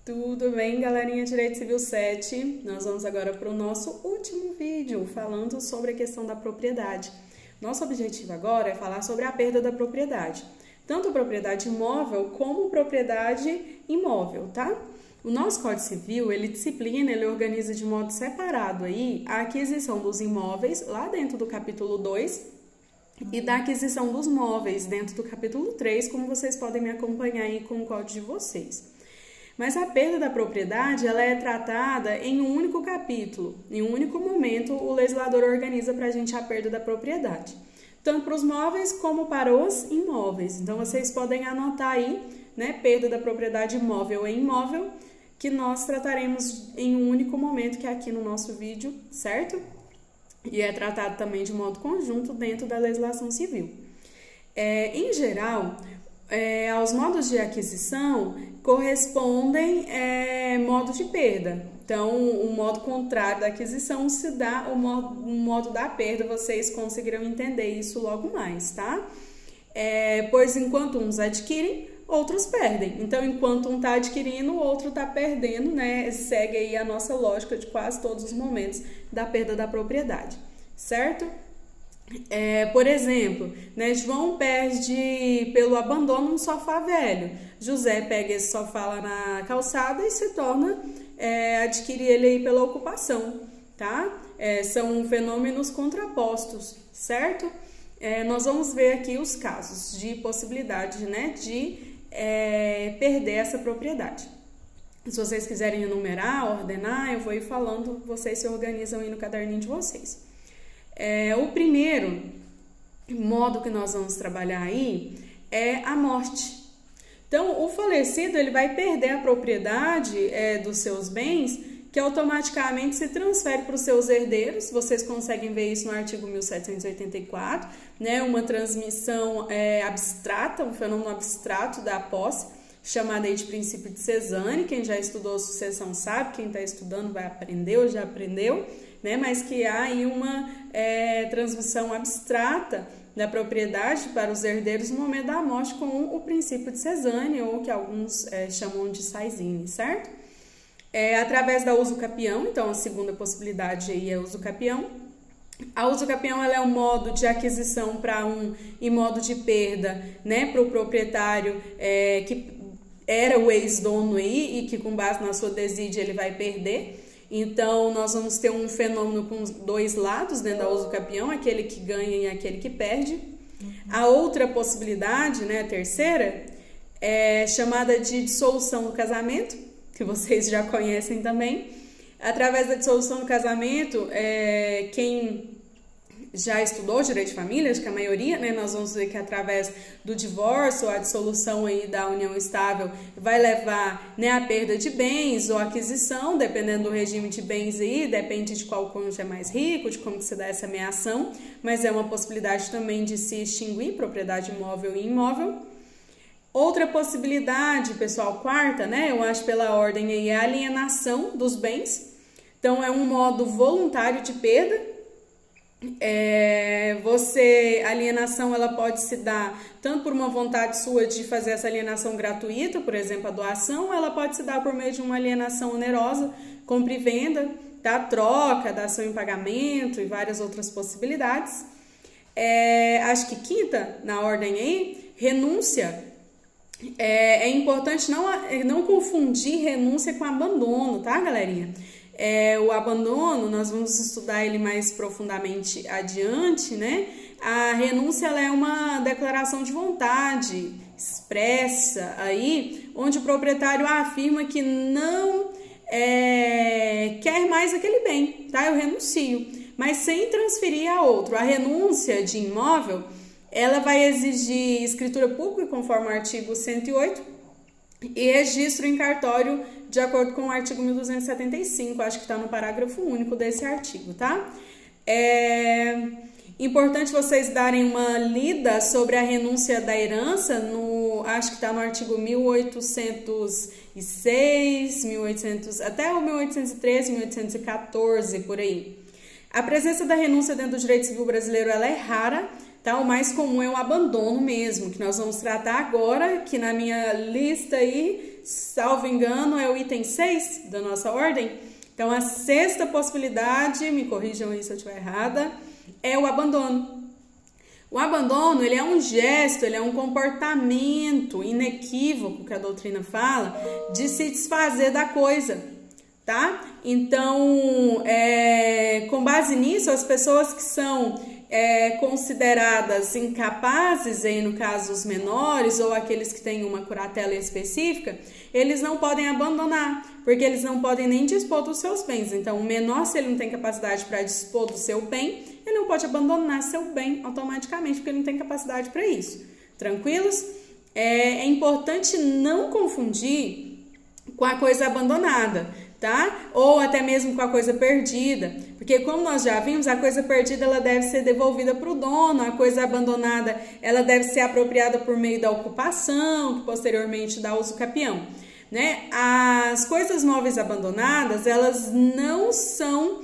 Tudo bem, galerinha Direito Civil 7? Nós vamos agora para o nosso último vídeo, falando sobre a questão da propriedade. Nosso objetivo agora é falar sobre a perda da propriedade, tanto propriedade imóvel como propriedade imóvel, tá? O nosso Código Civil, ele organiza de modo separado aí a aquisição dos imóveis, lá dentro do capítulo 2, e da aquisição dos móveis, dentro do capítulo 3, como vocês podem me acompanhar aí com o código de vocês. Mas a perda da propriedade, ela é tratada em um único capítulo, em um único momento, o legislador organiza para a gente a perda da propriedade, tanto para os móveis como para os imóveis. Então, vocês podem anotar aí, né, perda da propriedade móvel e imóvel, que nós trataremos em um único momento, que é aqui no nosso vídeo, certo? E é tratado também de modo conjunto dentro da legislação civil. Em geral, aos modos de aquisição correspondem modo de perda. Então, o modo contrário da aquisição se dá o modo da perda, vocês conseguirão entender isso logo mais, tá? Pois enquanto uns adquirem, outros perdem. Então, enquanto um está adquirindo, o outro está perdendo, né? Segue aí a nossa lógica de quase todos os momentos da perda da propriedade, certo? Por exemplo, né, João perde pelo abandono um sofá velho. José pega esse sofá lá na calçada e se torna, adquire ele aí pela ocupação, tá? São fenômenos contrapostos, certo? Nós vamos ver aqui os casos de possibilidade, né, de perder essa propriedade. Se vocês quiserem enumerar, ordenar, eu vou ir falando, vocês se organizam aí no caderninho de vocês. O primeiro modo que nós vamos trabalhar aí é a morte. Então, o falecido ele vai perder a propriedade dos seus bens, que automaticamente se transfere para os seus herdeiros. Vocês conseguem ver isso no artigo 1784, né? Uma transmissão abstrata, um fenômeno abstrato da posse, chamada aí de princípio de Cesane. Quem já estudou sucessão sabe, quem está estudando vai aprender ou já aprendeu, né? Mas que há aí uma transmissão abstrata da propriedade para os herdeiros no momento da morte com o princípio de Cesane, ou que alguns chamam de Saizine, certo? Através da usucapião, então a segunda possibilidade aí é usucapião. A usucapião ela é um modo de aquisição para um e modo de perda, né, para o proprietário que era o ex-dono aí e que com base na sua desídia ele vai perder. Então, nós vamos ter um fenômeno com dois lados dentro da usucapião, aquele que ganha e aquele que perde. A outra possibilidade, né, a terceira, é chamada de dissolução do casamento, que vocês já conhecem também. Através da dissolução do casamento, quem já estudou direito de família, acho que a maioria, né, nós vamos ver que através do divórcio, a dissolução aí da união estável vai levar, né, a perda de bens ou aquisição, dependendo do regime de bens aí, depende de qual cônjuge é mais rico, de como que se dá essa meação, mas é uma possibilidade também de se extinguir propriedade imóvel e imóvel. Outra possibilidade, pessoal, quarta, né, eu acho pela ordem aí, é a alienação dos bens. Então, é um modo voluntário de perda. A alienação ela pode se dar tanto por uma vontade sua de fazer essa alienação gratuita, por exemplo, a doação, ela pode se dar por meio de uma alienação onerosa, compra e venda, da troca, da ação em pagamento e várias outras possibilidades. Acho que quinta, na ordem aí, renúncia. É importante não confundir renúncia com abandono, tá, galerinha? O abandono, nós vamos estudar ele mais profundamente adiante, né? A renúncia ela é uma declaração de vontade expressa aí, onde o proprietário afirma que não quer mais aquele bem, tá? Eu renuncio, mas sem transferir a outro. A renúncia de imóvel, ela vai exigir escritura pública, conforme o artigo 108, e registro em cartório de acordo com o artigo 1275, acho que está no parágrafo único desse artigo, tá? Importante vocês darem uma lida sobre a renúncia da herança, acho que está no artigo 1806, 1800, até o 1813, 1814, por aí. A presença da renúncia dentro do direito civil brasileiro ela é rara, tá? O mais comum é o abandono mesmo, que nós vamos tratar agora, que na minha lista aí salvo engano, é o item 6 da nossa ordem. Então, a sexta possibilidade, me corrijam aí se eu estiver errada, é o abandono. O abandono, ele é um gesto, ele é um comportamento inequívoco que a doutrina fala de se desfazer da coisa, tá? Então, com base nisso, as pessoas que são consideradas incapazes, aí no caso os menores ou aqueles que têm uma curatela específica, eles não podem abandonar, porque eles não podem nem dispor dos seus bens. Então, o menor, se ele não tem capacidade para dispor do seu bem, ele não pode abandonar seu bem automaticamente, porque ele não tem capacidade para isso. Tranquilos? É importante não confundir com a coisa abandonada, tá? Ou até mesmo com a coisa perdida, porque como nós já vimos, a coisa perdida ela deve ser devolvida para o dono, a coisa abandonada ela deve ser apropriada por meio da ocupação, que posteriormente dá uso capião, né? As coisas móveis abandonadas, elas não são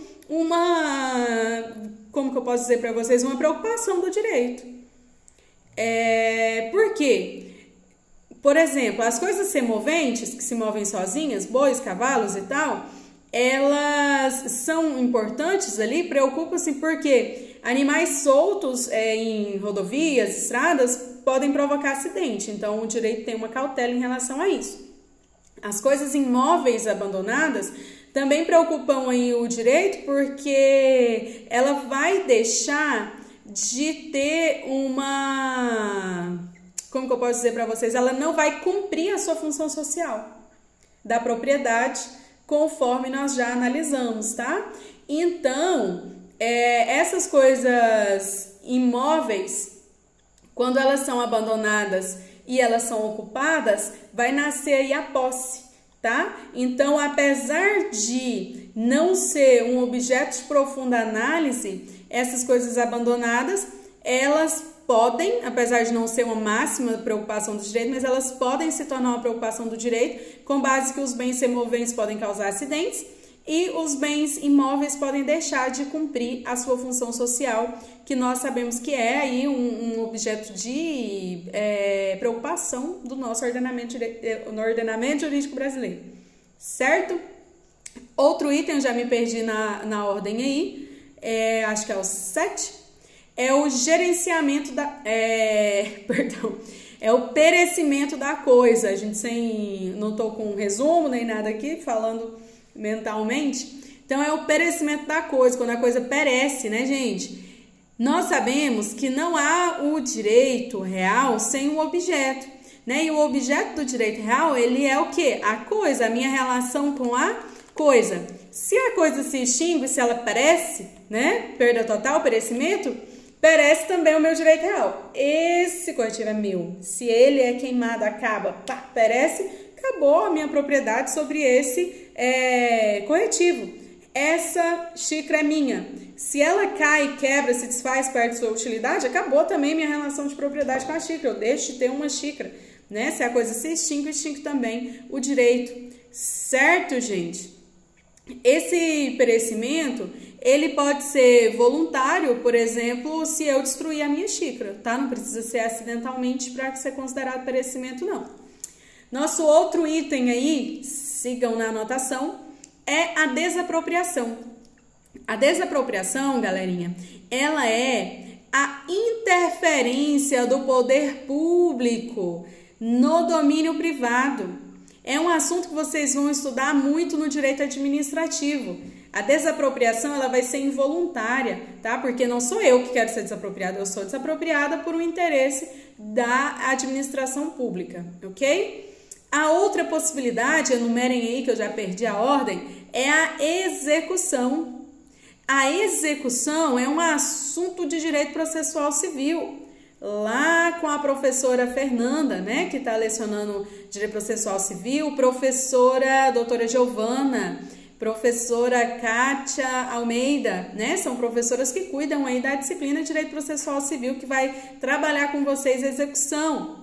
como que eu posso dizer para vocês, uma preocupação do direito. Por quê? Por exemplo, as coisas semoventes, que se movem sozinhas, bois, cavalos e tal, elas são importantes ali, preocupam-se porque animais soltos em rodovias, estradas, podem provocar acidente. Então, o direito tem uma cautela em relação a isso. As coisas imóveis abandonadas também preocupam aí o direito porque ela vai deixar de ter como que eu posso dizer para vocês? Ela não vai cumprir a sua função social da propriedade, conforme nós já analisamos, tá? Então, essas coisas imóveis, quando elas são abandonadas e elas são ocupadas, vai nascer aí a posse, tá? Então, apesar de não ser um objeto de profunda análise, essas coisas abandonadas, elas podem, apesar de não ser uma máxima preocupação do direito, mas elas podem se tornar uma preocupação do direito, com base que os bens semoventes podem causar acidentes e os bens imóveis podem deixar de cumprir a sua função social, que nós sabemos que é aí um objeto de preocupação do nosso ordenamento jurídico brasileiro, certo? Outro item, eu já me perdi na ordem aí, acho que é o 7, é o gerenciamento é o perecimento da coisa. A gente não estou com um resumo nem nada aqui, falando mentalmente. Então, é o perecimento da coisa, quando a coisa perece, né, gente? Nós sabemos que não há o direito real sem um objeto, né? E o objeto do direito real, ele é o quê? A coisa, a minha relação com a coisa. Se a coisa se extingue, se ela perece, né? Perda total, perecimento, perece também o meu direito real. Esse corretivo é meu. Se ele é queimado, acaba, perece, acabou a minha propriedade sobre esse corretivo. Essa xícara é minha. Se ela cai, quebra, se desfaz, perde sua utilidade, acabou também minha relação de propriedade com a xícara. Eu deixo de ter uma xícara, né? Se a coisa se extingue, extingue também o direito. Certo, gente? Esse perecimento, ele pode ser voluntário, por exemplo, se eu destruir a minha xícara, tá? Não precisa ser acidentalmente para ser considerado perecimento, não. Nosso outro item aí, sigam na anotação, é a desapropriação. A desapropriação, galerinha, ela é a interferência do poder público no domínio privado. É um assunto que vocês vão estudar muito no direito administrativo. A desapropriação, ela vai ser involuntária, tá? Porque não sou eu que quero ser desapropriada, eu sou desapropriada por um interesse da administração pública, ok? A outra possibilidade, enumerem aí que eu já perdi a ordem, é a execução. A execução é um assunto de direito processual civil. Lá com a professora Fernanda, né, que está lecionando Direito Processual Civil, professora doutora Giovana, professora Kátia Almeida, né, são professoras que cuidam aí da disciplina de Direito Processual Civil, que vai trabalhar com vocês a execução.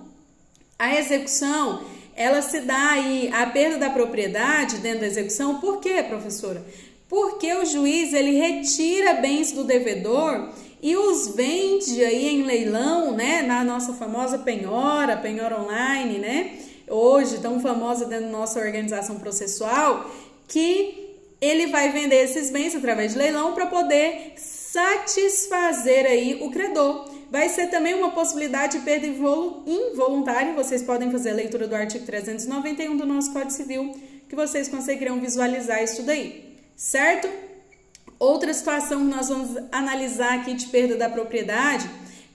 A execução, ela se dá aí a perda da propriedade dentro da execução. Por quê, professora? Porque o juiz, ele retira bens do devedor e os vende aí em leilão, né, na nossa famosa penhora online, né, hoje tão famosa dentro da nossa organização processual, que ele vai vender esses bens através de leilão para poder satisfazer aí o credor. Vai ser também uma possibilidade de perda involuntária. Vocês podem fazer a leitura do artigo 391 do nosso Código Civil, que vocês conseguirão visualizar isso daí, certo? Outra situação que nós vamos analisar aqui de perda da propriedade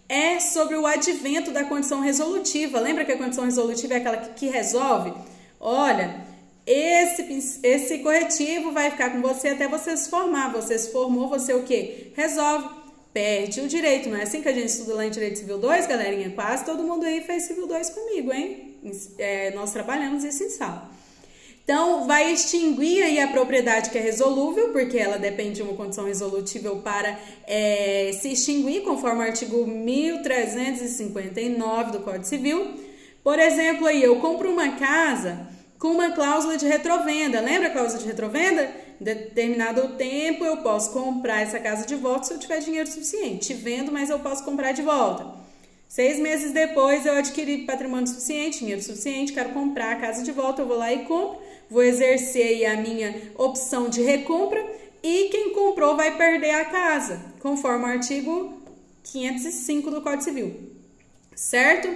é sobre o advento da condição resolutiva. Lembra que a condição resolutiva é aquela que resolve? Olha, esse corretivo vai ficar com você até você se formar. Você se formou, você o quê? Resolve, perde o direito. Não é assim que a gente estuda lá em Direito Civil 2, galerinha? Quase todo mundo aí fez Civil 2 comigo, hein? Nós trabalhamos isso em sala. Então, vai extinguir aí a propriedade que é resolúvel, porque ela depende de uma condição resolutível para se extinguir, conforme o artigo 1359 do Código Civil. Por exemplo, aí eu compro uma casa com uma cláusula de retrovenda. Lembra a cláusula de retrovenda? Em determinado tempo eu posso comprar essa casa de volta se eu tiver dinheiro suficiente. Te vendo, mas eu posso comprar de volta. 6 meses depois eu adquiri patrimônio suficiente, dinheiro suficiente, quero comprar a casa de volta, eu vou lá e compro, vou exercer aí a minha opção de recompra e quem comprou vai perder a casa, conforme o artigo 505 do Código Civil, certo?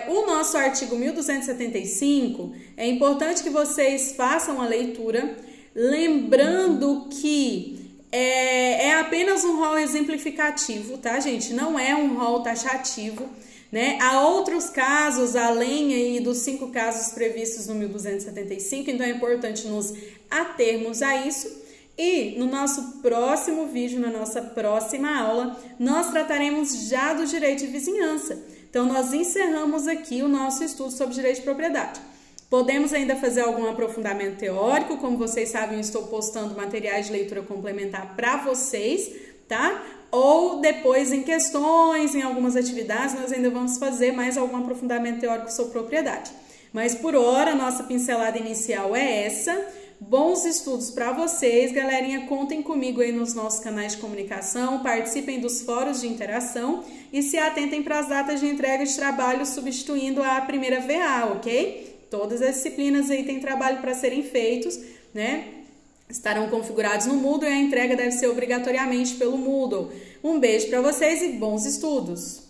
O nosso artigo 1275, é importante que vocês façam a leitura, lembrando que é apenas um rol exemplificativo, tá, gente? Não é um rol taxativo, né? Há outros casos, além aí dos 5 casos previstos no 1275, então é importante nos atermos a isso. E no nosso próximo vídeo, na nossa próxima aula, nós trataremos já do direito de vizinhança. Então, nós encerramos aqui o nosso estudo sobre direito de propriedade. Podemos ainda fazer algum aprofundamento teórico, como vocês sabem, eu estou postando materiais de leitura complementar para vocês, tá? Ou depois em questões, em algumas atividades, nós ainda vamos fazer mais algum aprofundamento teórico sobre propriedade. Mas por hora, a nossa pincelada inicial é essa. Bons estudos para vocês, galerinha, contem comigo aí nos nossos canais de comunicação, participem dos fóruns de interação e se atentem para as datas de entrega de trabalho substituindo a primeira VA, ok? Todas as disciplinas aí têm trabalho para serem feitos, né? Estarão configurados no Moodle e a entrega deve ser obrigatoriamente pelo Moodle. Um beijo para vocês e bons estudos!